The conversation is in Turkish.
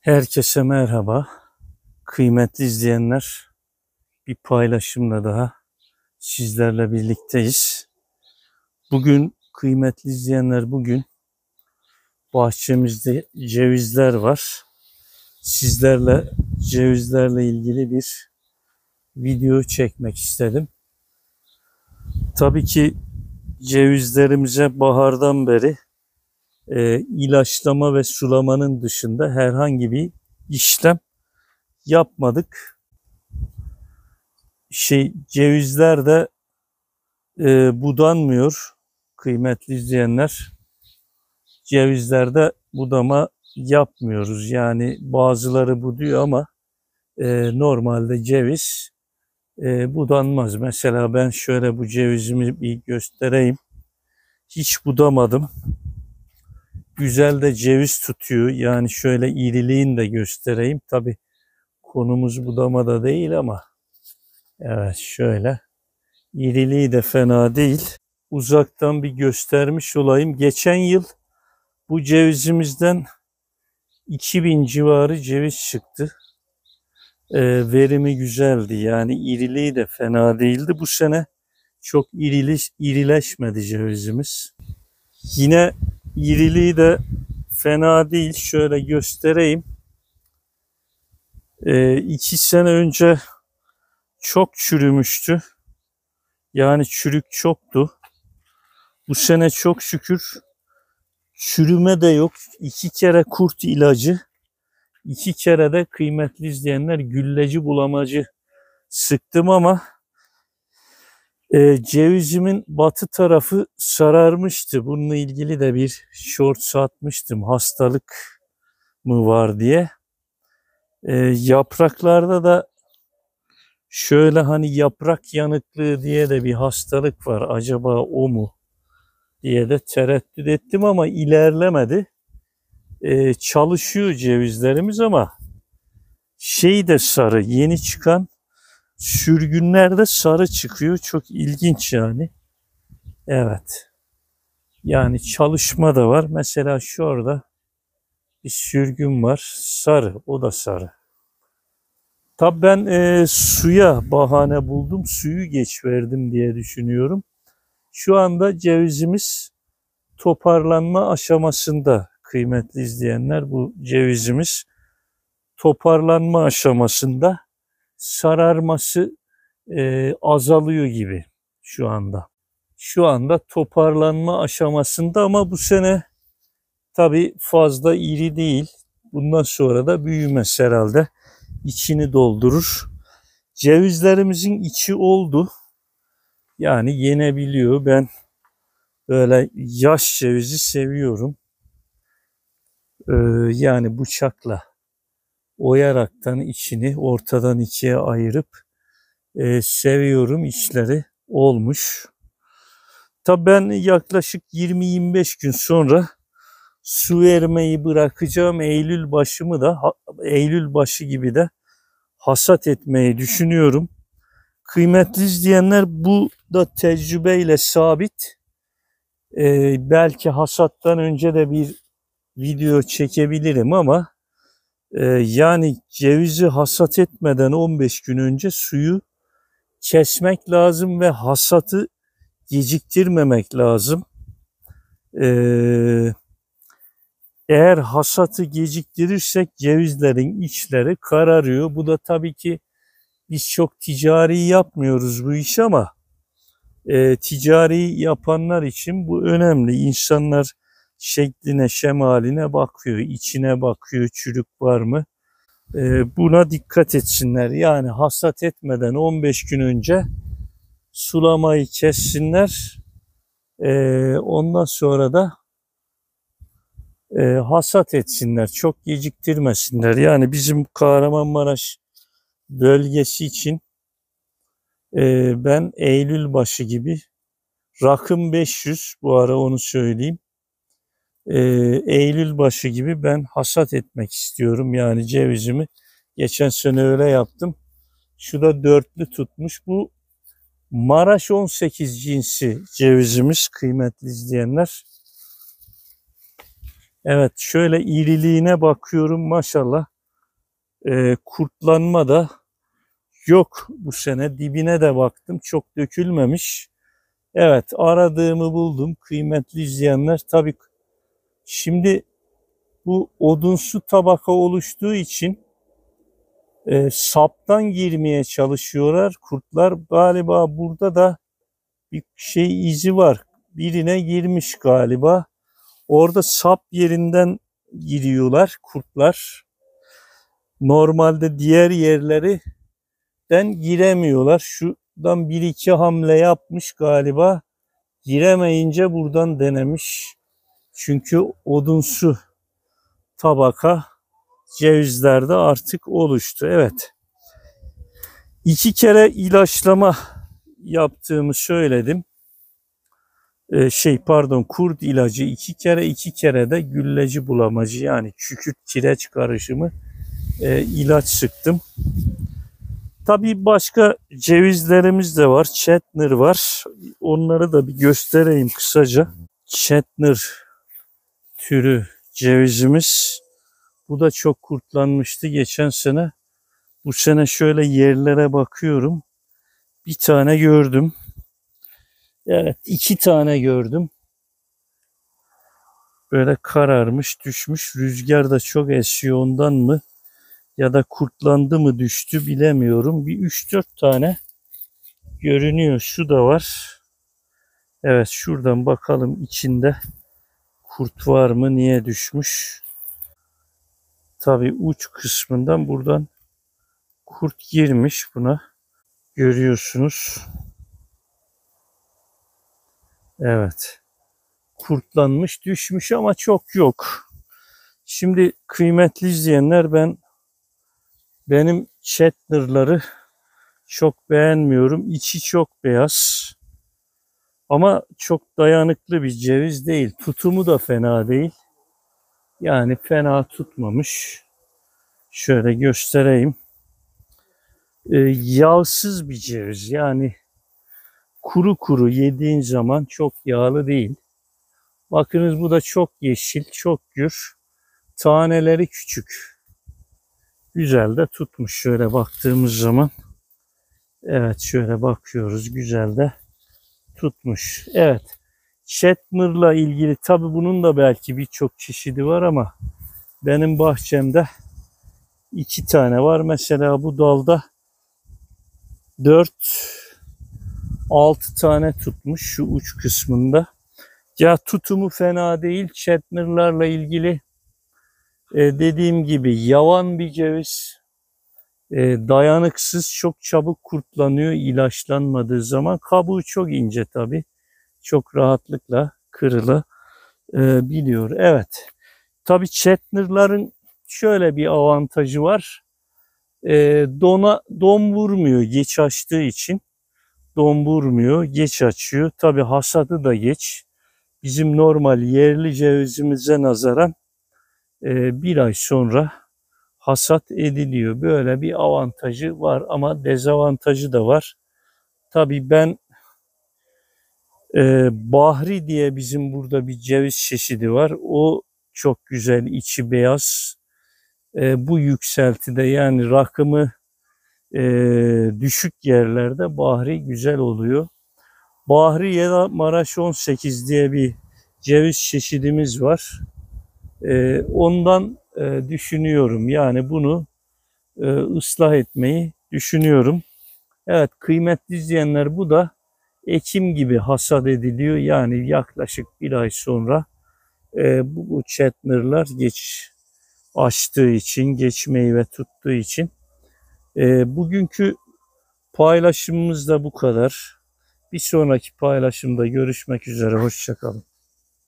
Herkese merhaba. Kıymetli izleyenler, bir paylaşımla daha sizlerle birlikteyiz. Bugün kıymetli izleyenler, bugün bahçemizde cevizler var. Sizlerle cevizlerle ilgili bir video çekmek istedim. Tabii ki cevizlerimize bahardan beri ilaçlama ve sulamanın dışında herhangi bir işlem yapmadık. Cevizler de budanmıyor kıymetli izleyenler. Cevizlerde budama yapmıyoruz. Yani bazıları buduyor ama normalde ceviz budanmaz. Mesela ben şöyle bu cevizimi bir göstereyim. Hiç budamadım. Güzel de ceviz tutuyor. Yani şöyle iriliğini de göstereyim. Tabii konumuz budamada değil ama evet şöyle. İriliği de fena değil. Uzaktan bir göstermiş olayım. Geçen yıl bu cevizimizden 2000 civarı ceviz çıktı. Verimi güzeldi. Yani iriliği de fena değildi. Bu sene çok irileşmedi cevizimiz. Yine iriliği de fena değil. Şöyle göstereyim. 2 sene önce çok çürümüştü. Yani çürük çoktu. Bu sene çok şükür çürüme de yok. 2 kere kurt ilacı, 2 kere de kıymetli izleyenler gülleci bulamacı sıktım ama cevizimin batı tarafı sararmıştı. Bununla ilgili de bir short atmıştım. Hastalık mı var diye. Yapraklarda da şöyle hani yaprak yanıklığı diye de bir hastalık var. Acaba o mu diye de tereddüt ettim ama ilerlemedi. Çalışıyor cevizlerimiz ama de sarı, yeni çıkan sürgünlerde sarı çıkıyor. Çok ilginç yani. Evet. Yani çalışma da var. Mesela şurada bir sürgün var. Sarı. O da sarı. Tabii ben suya bahane buldum. Suyu geç verdim diye düşünüyorum. Şu anda cevizimiz toparlanma aşamasında kıymetli izleyenler. Bu cevizimiz toparlanma aşamasında, sararması azalıyor gibi şu anda. Şu anda toparlanma aşamasında ama bu sene tabii fazla iri değil. Bundan sonra da büyümez herhalde. İçini doldurur. Cevizlerimizin içi oldu. Yani yenebiliyor. Ben böyle yaş cevizi seviyorum. Yani bıçakla oyaraktan içini ortadan ikiye ayırıp seviyorum, içleri olmuş. Tabii ben yaklaşık 20-25 gün sonra su vermeyi bırakacağım. Eylül başı gibi de hasat etmeyi düşünüyorum. Kıymetli izleyenler, bu da tecrübeyle sabit. Belki hasattan önce de bir video çekebilirim ama yani cevizi hasat etmeden 15 gün önce suyu kesmek lazım ve hasatı geciktirmemek lazım. Eğer hasatı geciktirirsek cevizlerin içleri kararıyor. Bu da tabii ki biz çok ticari yapmıyoruz bu iş ama ticari yapanlar için bu önemli. İnsanlar şekline, şemaline bakıyor, içine bakıyor, çürük var mı? Buna dikkat etsinler. Yani hasat etmeden 15 gün önce sulamayı kessinler. Ondan sonra da hasat etsinler. Çok geciktirmesinler. Yani bizim Kahramanmaraş bölgesi için ben Eylül başı gibi, rakım 500, bu ara onu söyleyeyim. Eylül başı gibi ben hasat etmek istiyorum. Yani cevizimi geçen sene öyle yaptım. Şu da dörtlü tutmuş. Bu Maraş 18 cinsi cevizimiz kıymetli izleyenler. Evet, şöyle iriliğine bakıyorum maşallah. Kurtlanma da yok bu sene. Dibine de baktım, çok dökülmemiş. Evet, aradığımı buldum kıymetli izleyenler. Tabii şimdi bu odunsu tabaka oluştuğu için saptan girmeye çalışıyorlar kurtlar. Galiba burada da bir şey izi var. Birine girmiş galiba. Orada sap yerinden giriyorlar kurtlar. Normalde diğer yerlerinden giremiyorlar. Şuradan bir iki hamle yapmış galiba. Giremeyince buradan denemiş. Çünkü odunsu tabaka cevizlerde artık oluştu. Evet. 2 kere ilaçlama yaptığımı söyledim. Kurt ilacı 2 kere, 2 kere de gülleci bulamacı yani kükürt kireç karışımı ilaç sıktım. Tabii başka cevizlerimiz de var. Chetner var. Onları da bir göstereyim kısaca. Chetner türü cevizimiz. Bu da çok kurtlanmıştı geçen sene. Bu sene şöyle yerlere bakıyorum. Bir tane gördüm. Evet, 2 tane gördüm. Böyle kararmış, düşmüş. Rüzgar da çok esiyor ondan mı? Ya da kurtlandı mı düştü bilemiyorum. Bir 3-4 tane görünüyor. Şu da var. Evet, şuradan bakalım içinde kurt var mı? Niye düşmüş? Tabii uç kısmından buradan kurt girmiş buna. Görüyorsunuz. Evet. Kurtlanmış, düşmüş ama çok yok. Şimdi kıymetli izleyenler benim Chetner'ları çok beğenmiyorum. İçi çok beyaz. Ama çok dayanıklı bir ceviz değil. Tutumu da fena değil. Yani fena tutmamış. Şöyle göstereyim. Yağsız bir ceviz. Yani kuru kuru yediğin zaman çok yağlı değil. Bakınız bu da çok yeşil, çok gür. Taneleri küçük. Güzel de tutmuş şöyle baktığımız zaman. Evet şöyle bakıyoruz güzel de tutmuş. Evet. Chetner'la ilgili tabi bunun da belki birçok çeşidi var ama benim bahçemde 2 tane var. Mesela bu dalda 4-6 tane tutmuş şu uç kısmında. Ya tutumu fena değil. Chetner'larla ilgili dediğim gibi yavan bir ceviz. Dayanıksız, çok çabuk kurtlanıyor ilaçlanmadığı zaman. Kabuğu çok ince tabi. Çok rahatlıkla kırılabiliyor. Evet. Tabi Chetner'ların şöyle bir avantajı var. Don vurmuyor geç açtığı için. Don vurmuyor, geç açıyor. Tabi hasadı da geç. Bizim normal yerli cevizimize nazaran 1 ay sonra hasat ediliyor. Böyle bir avantajı var ama dezavantajı da var. Tabii ben Bahri diye bizim burada bir ceviz çeşidi var. O çok güzel, içi beyaz. Bu yükseltide yani rakımı düşük yerlerde Bahri güzel oluyor. Bahri ya da Maraş 18 diye bir ceviz çeşidimiz var. Ondan düşünüyorum. Yani bunu ıslah etmeyi düşünüyorum. Evet kıymetli izleyenler bu da Ekim gibi hasat ediliyor. Yani yaklaşık 1 ay sonra bu Chetner'lar geç açtığı için, geç meyve tuttuğu için. Bugünkü paylaşımımız da bu kadar. Bir sonraki paylaşımda görüşmek üzere. Hoşça kalın.